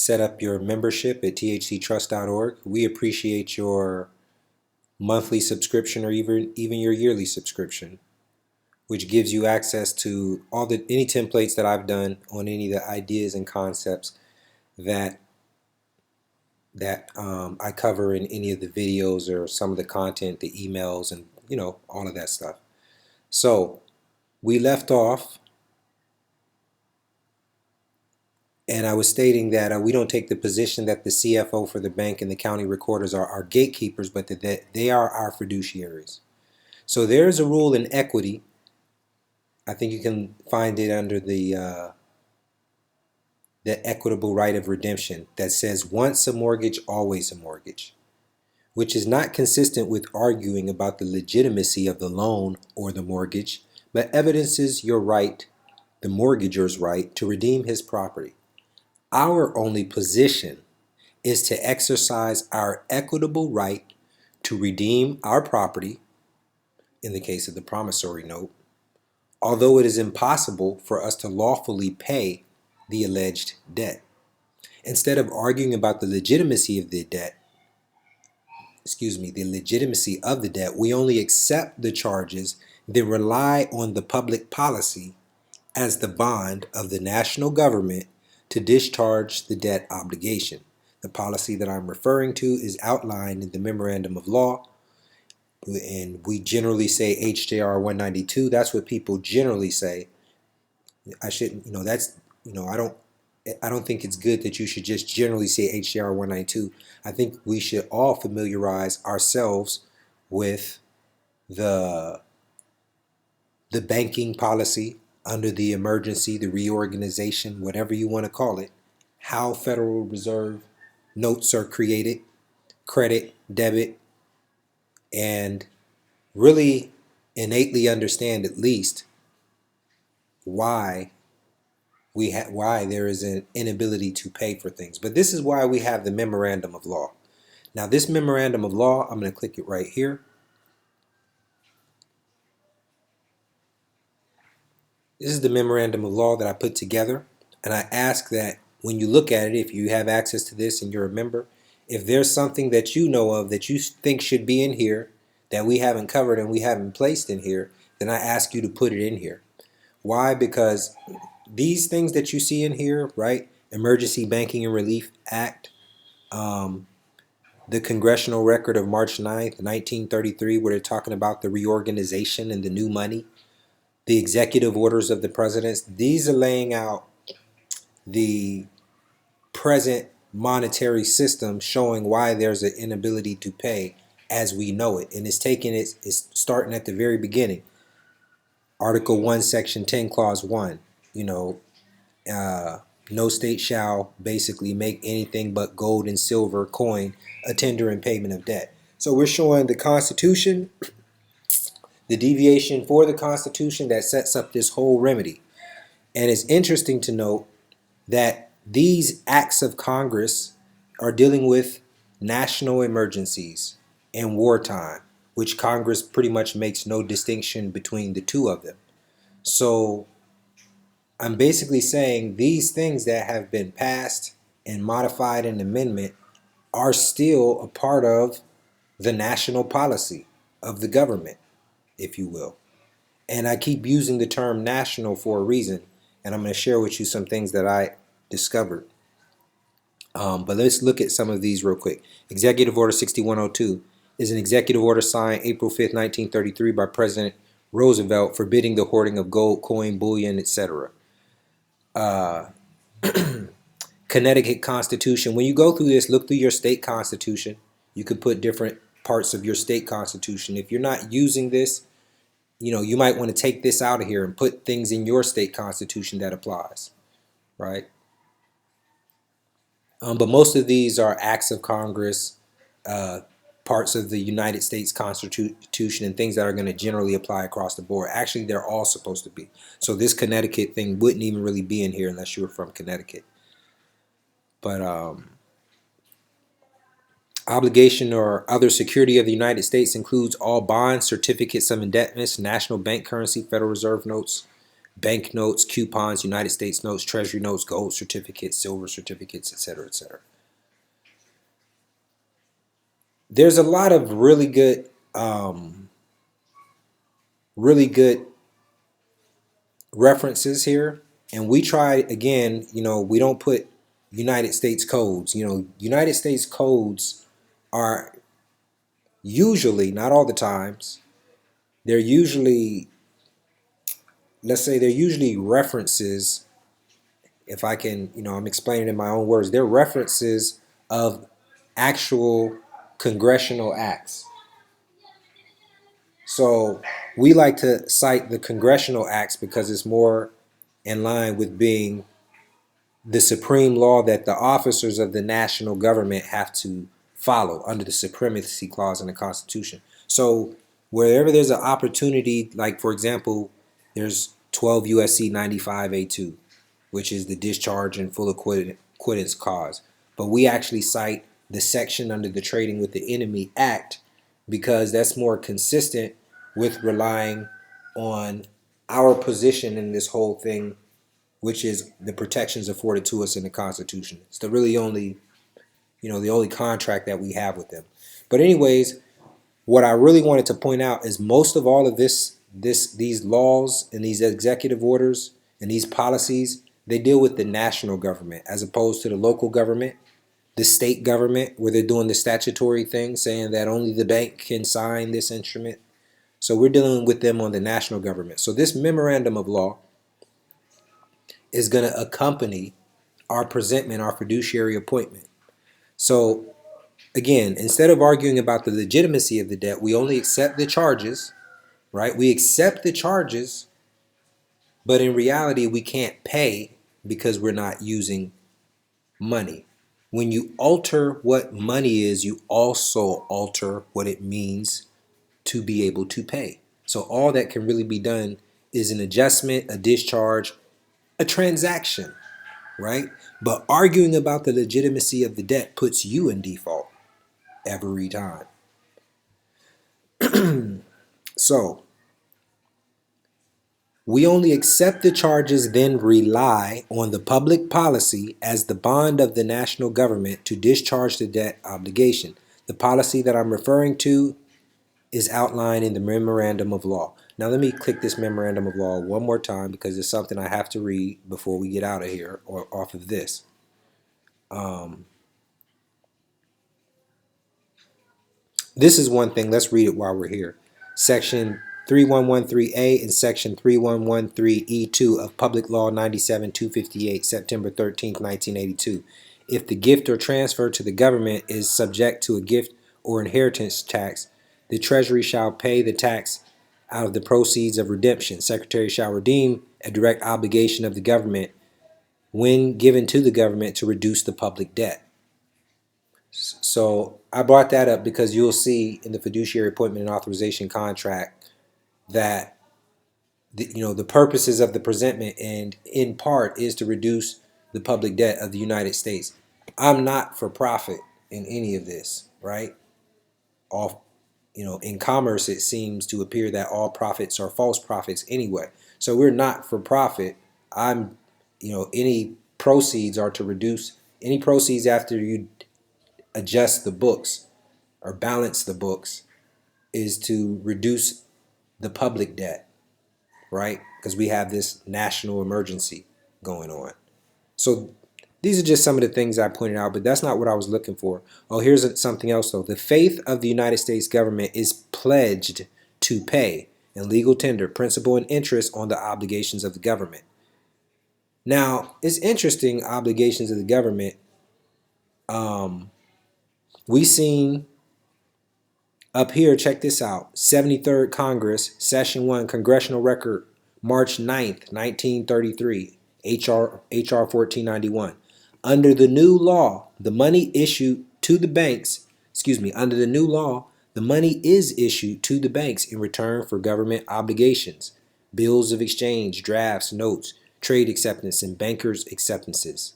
set up your membership at thctrust.org. We appreciate your monthly subscription or even your yearly subscription, which gives you access to any templates that I've done on any of the ideas and concepts that I cover in any of the videos or some of the content, the emails, and all of that stuff. So we left off, and I was stating that we don't take the position that the CFO for the bank and the county recorders are our gatekeepers, but that they are our fiduciaries. So there's a rule in equity. I think you can find it under the equitable right of redemption that says once a mortgage, always a mortgage, which is not consistent with arguing about the legitimacy of the loan or the mortgage, but evidences your right, the mortgager's right, to redeem his property. Our only position is to exercise our equitable right to redeem our property, in the case of the promissory note, although it is impossible for us to lawfully pay the alleged debt. Instead of arguing about the legitimacy of the debt, we only accept the charges, then rely on the public policy as the bond of the national government to discharge the debt obligation. The policy that I'm referring to is outlined in the Memorandum of Law, and we generally say HJR 192. That's what people generally say. I shouldn't, I don't think it's good that you should just generally say HJR 192. I think we should all familiarize ourselves with the banking policy under the emergency, the reorganization, whatever you want to call it, how Federal Reserve notes are created, credit, debit, and really innately understand at least why there is an inability to pay for things. But this is why we have the Memorandum of Law. Now this Memorandum of Law, I'm going to click it right here. This is the Memorandum of Law that I put together, and I ask that when you look at it, if you have access to this and you're a member, if there's something that you know of that you think should be in here that we haven't covered and we haven't placed in here, then I ask you to put it in here. Why? Because these things that you see in here, right? Emergency Banking and Relief Act, the congressional record of March 9th, 1933, where they're talking about the reorganization and the new money, the executive orders of the presidents, these are laying out the present monetary system, showing why there's an inability to pay as we know it. And it's starting at the very beginning. Article 1, Section 10, Clause 1, no state shall basically make anything but gold and silver coin a tender in payment of debt. So we're showing the Constitution, the deviation for the Constitution that sets up this whole remedy. And it's interesting to note that these acts of Congress are dealing with national emergencies and wartime, which Congress pretty much makes no distinction between the two of them. So I'm basically saying these things that have been passed and modified in amendment are still a part of the national policy of the government, if you will. And I keep using the term national for a reason, and I'm going to share with you some things that I discovered. But let's look at some of these real quick. Executive Order 6102 is an executive order signed April 5th, 1933 by President Roosevelt forbidding the hoarding of gold, coin, bullion, etc. Connecticut Constitution. When you go through this, look through your state constitution. You could put different parts of your state constitution. If you're not using this, you might want to take this out of here and put things in your state constitution that applies, right? But most of these are acts of Congress, parts of the United States Constitution, and things that are going to generally apply across the board. Actually, they're all supposed to be. So this Connecticut thing wouldn't even really be in here unless you were from Connecticut. But obligation or other security of the United States includes all bonds, certificates of indebtedness, national bank currency, Federal Reserve notes, banknotes, coupons, United States notes, treasury notes, gold certificates, silver certificates, etc., etc. There's a lot of really good references here, and we try again. We don't put United States codes. United States codes are usually, not all the times, they're usually, let's say, they're usually references. If I can, I'm explaining in my own words. They're references of actual congressional acts. So we like to cite the congressional acts because it's more in line with being the supreme law that the officers of the national government have to follow under the supremacy clause in the Constitution. So wherever there's an opportunity, like for example, there's 12 USC 95A2, which is the discharge and full acquittance cause. But we actually cite the section under the Trading with the Enemy Act because that's more consistent with relying on our position in this whole thing, which is the protections afforded to us in the Constitution. It's the really only, the only contract that we have with them. But anyways, what I really wanted to point out is most of all of these laws and these executive orders and these policies, they deal with the national government as opposed to the local government, the state government, where they're doing the statutory thing saying that only the bank can sign this instrument. So we're dealing with them on the national government. So this memorandum of law is going to accompany our presentment, our fiduciary appointment. So again, instead of arguing about the legitimacy of the debt, we only accept the charges, right? We accept the charges, but in reality, we can't pay because we're not using money. When you alter what money is, you also alter what it means to be able to pay. So all that can really be done is an adjustment, a discharge, a transaction, right? But arguing about the legitimacy of the debt puts you in default every time. So we only accept the charges, then rely on the public policy as the bond of the national government to discharge the debt obligation. The policy that I'm referring to is outlined in the memorandum of law. Now let me click this memorandum of law one more time because it's something I have to read before we get out of here or off of this. This is one thing. Let's read it while we're here. Section 3113A and Section 3113E2 of Public Law 97-258, September 13th, 1982. If the gift or transfer to the government is subject to a gift or inheritance tax, the Treasury shall pay the tax out of the proceeds of redemption. Secretary shall redeem a direct obligation of the government when given to the government to reduce the public debt. So I brought that up because you'll see in the fiduciary appointment and authorization contract that the purposes of the presentment and in part is to reduce the public debt of the United States. I'm not for profit in any of this, right? In commerce, it seems to appear that all profits are false profits anyway. So we're not for profit. Any proceeds are to reduce any proceeds after you adjust the books or balance the books is to reduce the public debt, right? Because we have this national emergency going on. So these are just some of the things I pointed out, but that's not what I was looking for. Oh, here's something else though. The faith of the United States government is pledged to pay in legal tender principal and interest on the obligations of the government. Now, it's interesting, obligations of the government. We seen up here, check this out, 73rd Congress, Session 1, Congressional Record, March 9th, 1933, HR 1491. Under the new law, the money issued to the banks, under the new law, the money is issued to the banks in return for government obligations, bills of exchange, drafts, notes, trade acceptance, and bankers' acceptances.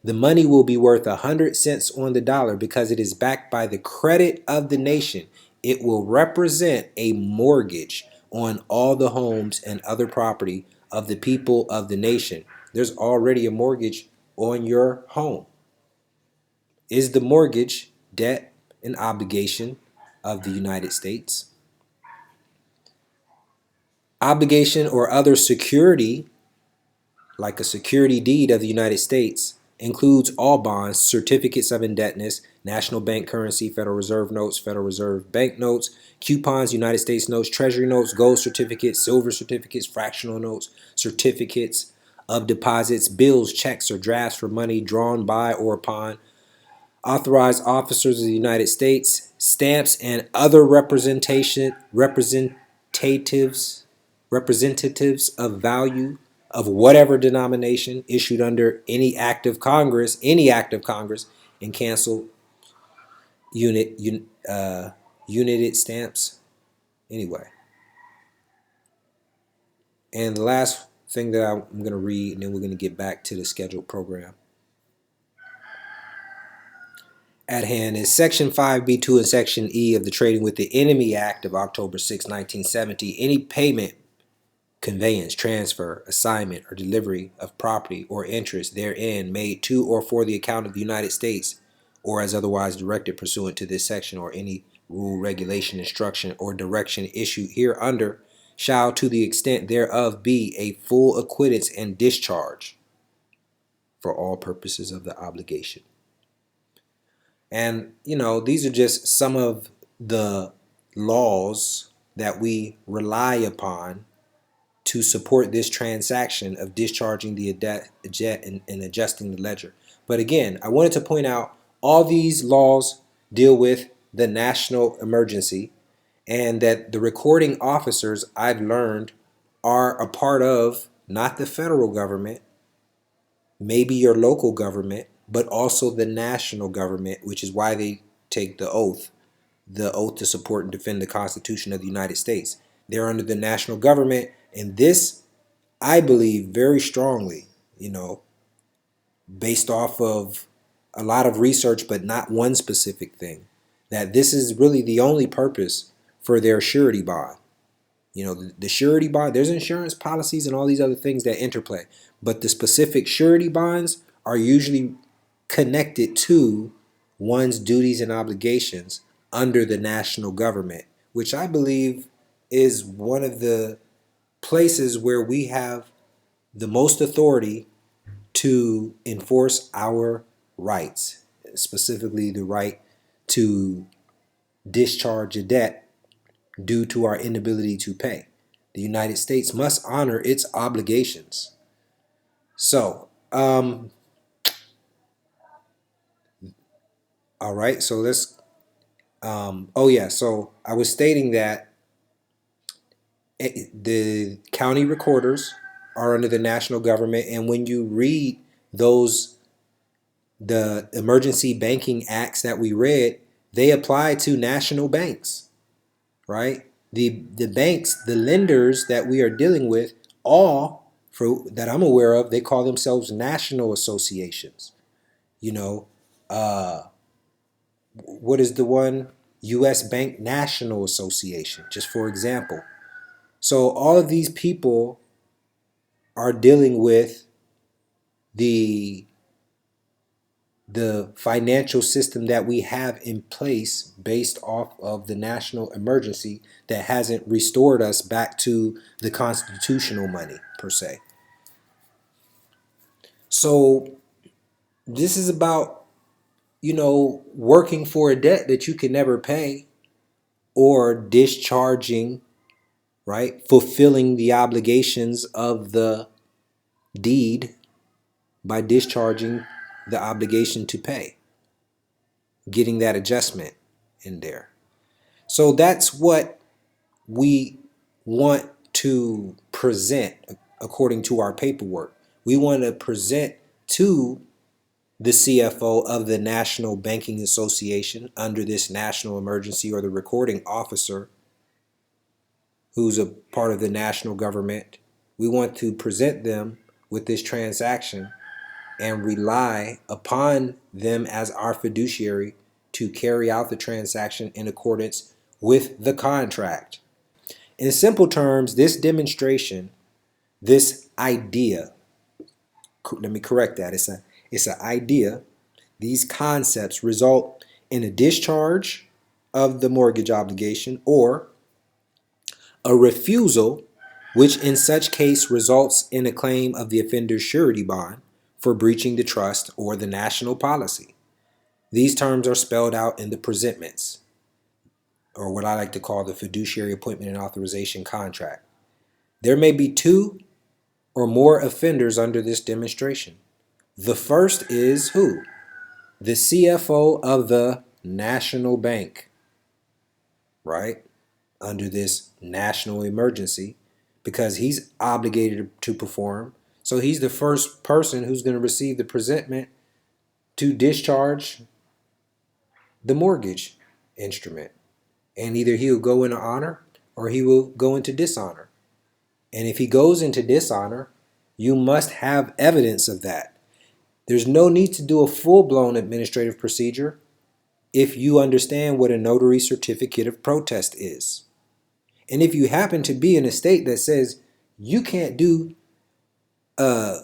The money will be worth 100 cents on the dollar because it is backed by the credit of the nation. It will represent a mortgage on all the homes and other property of the people of the nation. There's already a mortgage on your home. Is the mortgage debt and obligation of the United States? Obligation or other security, like a security deed of the United States, includes all bonds, certificates of indebtedness, national bank currency, Federal Reserve notes, Federal Reserve bank notes, coupons, United States notes, treasury notes, gold certificates, silver certificates, fractional notes, certificates of deposits, bills, checks, or drafts for money drawn by or upon authorized officers of the United States, stamps and other representatives of value of whatever denomination issued under any act of Congress, and canceled united stamps. Anyway, and the last thing that I'm going to read, and then we're going to get back to the scheduled program at hand, is Section 5B2 and Section E of the Trading with the Enemy Act of October 6, 1970. Any payment, conveyance, transfer, assignment, or delivery of property or interest therein made to or for the account of the United States, or as otherwise directed pursuant to this section, or any rule, regulation, instruction, or direction issued hereunder, shall to the extent thereof be a full acquittance and discharge for all purposes of the obligation. And, these are just some of the laws that we rely upon to support this transaction of discharging the debt and adjusting the ledger. But again, I wanted to point out all these laws deal with the national emergency, and that the recording officers, I've learned, are a part of not the federal government, maybe your local government, but also the national government, which is why they take the oath to support and defend the Constitution of the United States. They're under the national government, and this, I believe very strongly, based off of a lot of research, but not one specific thing, that this is really the only purpose for their surety bond. The surety bond, there's insurance policies and all these other things that interplay, but the specific surety bonds are usually connected to one's duties and obligations under the national government, which I believe is one of the places where we have the most authority to enforce our rights, specifically the right to discharge a debt due to our inability to pay. The United States must honor its obligations. So, all right, so let's, so I was stating that the county recorders are under the national government, and when you read the emergency banking acts that we read, they apply to national banks, right? The banks, the lenders that we are dealing with, all that I'm aware of, they call themselves national associations. What is the one? U.S. Bank National Association, just for example. So all of these people are dealing with the financial system that we have in place based off of the national emergency that hasn't restored us back to the constitutional money, per se. So this is about, working for a debt that you can never pay, or discharging, right? Fulfilling the obligations of the deed by discharging the obligation to pay, getting that adjustment in there. So that's what we want to present according to our paperwork. We want to present to the CFO of the National Banking Association under this national emergency, or the recording officer who's a part of the national government. We want to present them with this transaction and rely upon them as our fiduciary to carry out the transaction in accordance with the contract. In simple terms, this demonstration This idea, let me correct that, it's an idea. These concepts result in a discharge of the mortgage obligation or a refusal, which in such case results in a claim of the offender's surety bond for breaching the trust or the national policy. These terms are spelled out in the presentments, or what I like to call the fiduciary appointment and authorization contract. There may be two or more offenders under this demonstration. The first is who? The CFO of the national bank, right? Under this national emergency, because he's obligated to perform. So he's the first person who's going to receive the presentment to discharge the mortgage instrument. And either he will go into honor or he will go into dishonor. And if he goes into dishonor, you must have evidence of that. There's no need to do a full-blown administrative procedure if you understand what a notary certificate of protest is. And if you happen to be in a state that says you can't do a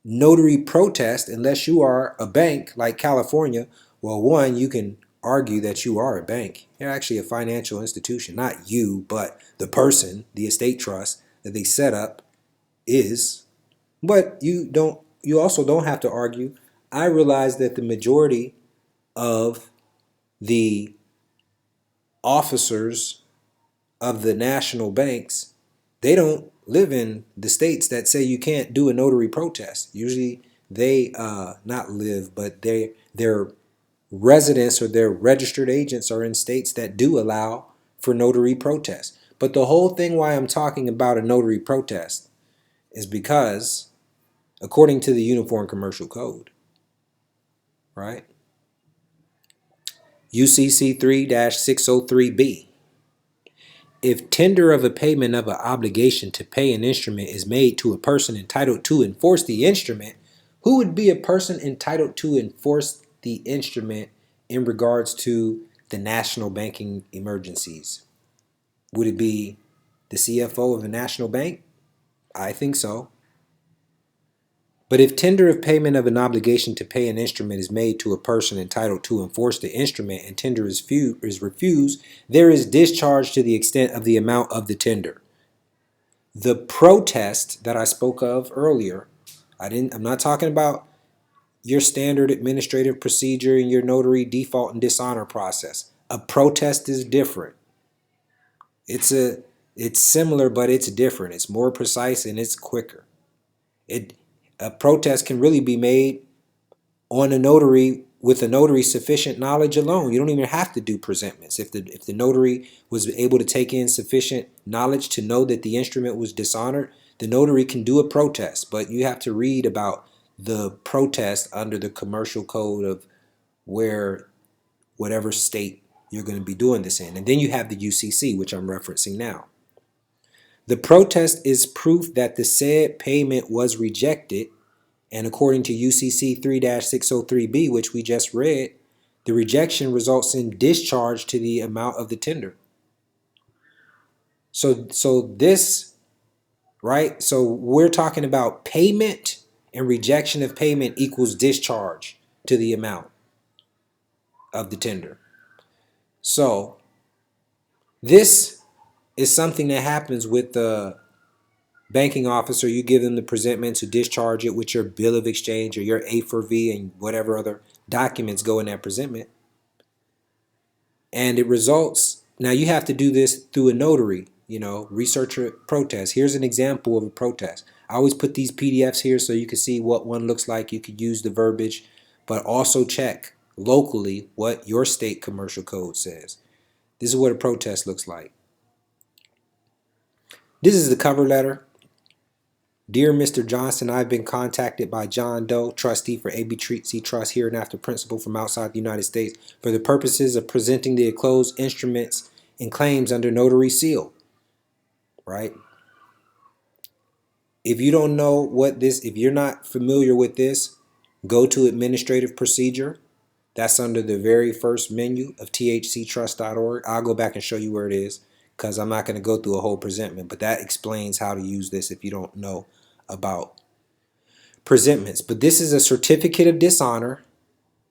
notary protest unless you are a bank like California, well, one, you can argue that you are a bank. You're actually a financial institution. Not you, but the person, the estate trust that they set up is. But you also don't have to argue. I realize that the majority of the officers of the national banks, they don't live in the states that say you can't do a notary protest. Usually they not live, but their residents or their registered agents are in states that do allow for notary protests. But the whole thing why I'm talking about a notary protest is because according to the Uniform Commercial Code, right? UCC 3-603B. If tender of a payment of an obligation to pay an instrument is made to a person entitled to enforce the instrument, who would be a person entitled to enforce the instrument in regards to the national banking emergencies? Would it be the CFO of a national bank? I think so. But if tender of payment of an obligation to pay an instrument is made to a person entitled to enforce the instrument and tender is refused, there is discharge to the extent of the amount of the tender. The protest that I spoke of earlier, I'm not talking about your standard administrative procedure and your notary default and dishonor process. A protest is different. It's similar, but it's different. It's more precise and it's quicker. A protest can really be made on a notary with a notary's sufficient knowledge alone. You don't even have to do presentments. If the notary was able to take in sufficient knowledge to know that the instrument was dishonored, the notary can do a protest. But you have to read about the protest under the commercial code of whatever state you're going to be doing this in. And then you have the UCC, which I'm referencing now. The protest is proof that the said payment was rejected, and according to UCC 3-603B, which we just read, the rejection results in discharge to the amount of the tender. So this, right? So we're talking about payment, and rejection of payment equals discharge to the amount of the tender. So this is something that happens with the banking officer. You give them the presentment to discharge it with your bill of exchange or your A4V and whatever other documents go in that presentment. And it results, now you have to do this through a notary, researcher protest. Here's an example of a protest. I always put these PDFs here so you can see what one looks like. You could use the verbiage, but also check locally what your state commercial code says. This is what a protest looks like. This is the cover letter. Dear Mr. Johnson, I've been contacted by John Doe, trustee for ABC Trust hereinafter principal from outside the United States, for the purposes of presenting the enclosed instruments and claims under notary seal. Right? If you don't know if you're not familiar with this, go to administrative procedure. That's under the very first menu of thctrust.org. I'll go back and show you where it is. because I'm not going to go through a whole presentment, but that explains how to use this if you don't know about presentments. But this is a certificate of dishonor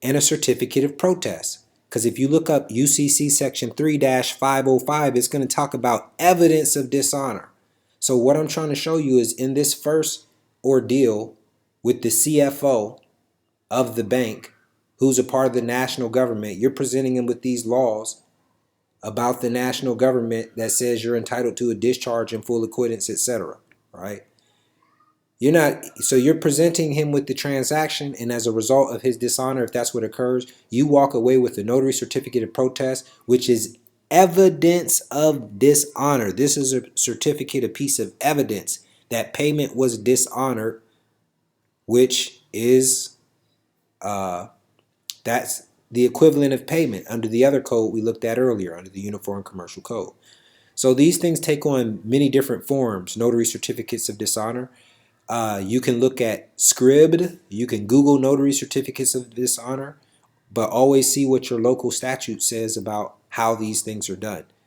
and a certificate of protest. Because if you look up UCC section 3-505, it's going to talk about evidence of dishonor. So what I'm trying to show you is in this first ordeal with the CFO of the bank, who's a part of the national government, you're presenting him with these laws about the national government that says you're entitled to a discharge and full acquittance, etc. Right? You're presenting him with the transaction, and as a result of his dishonor, if that's what occurs, you walk away with the notary certificate of protest, which is evidence of dishonor. This is a certificate, a piece of evidence that payment was dishonored, which is that's the equivalent of payment under the other code we looked at earlier, under the Uniform Commercial Code. So these things take on many different forms, notary certificates of dishonor. You can look at Scribd, you can Google notary certificates of dishonor, but always see what your local statute says about how these things are done.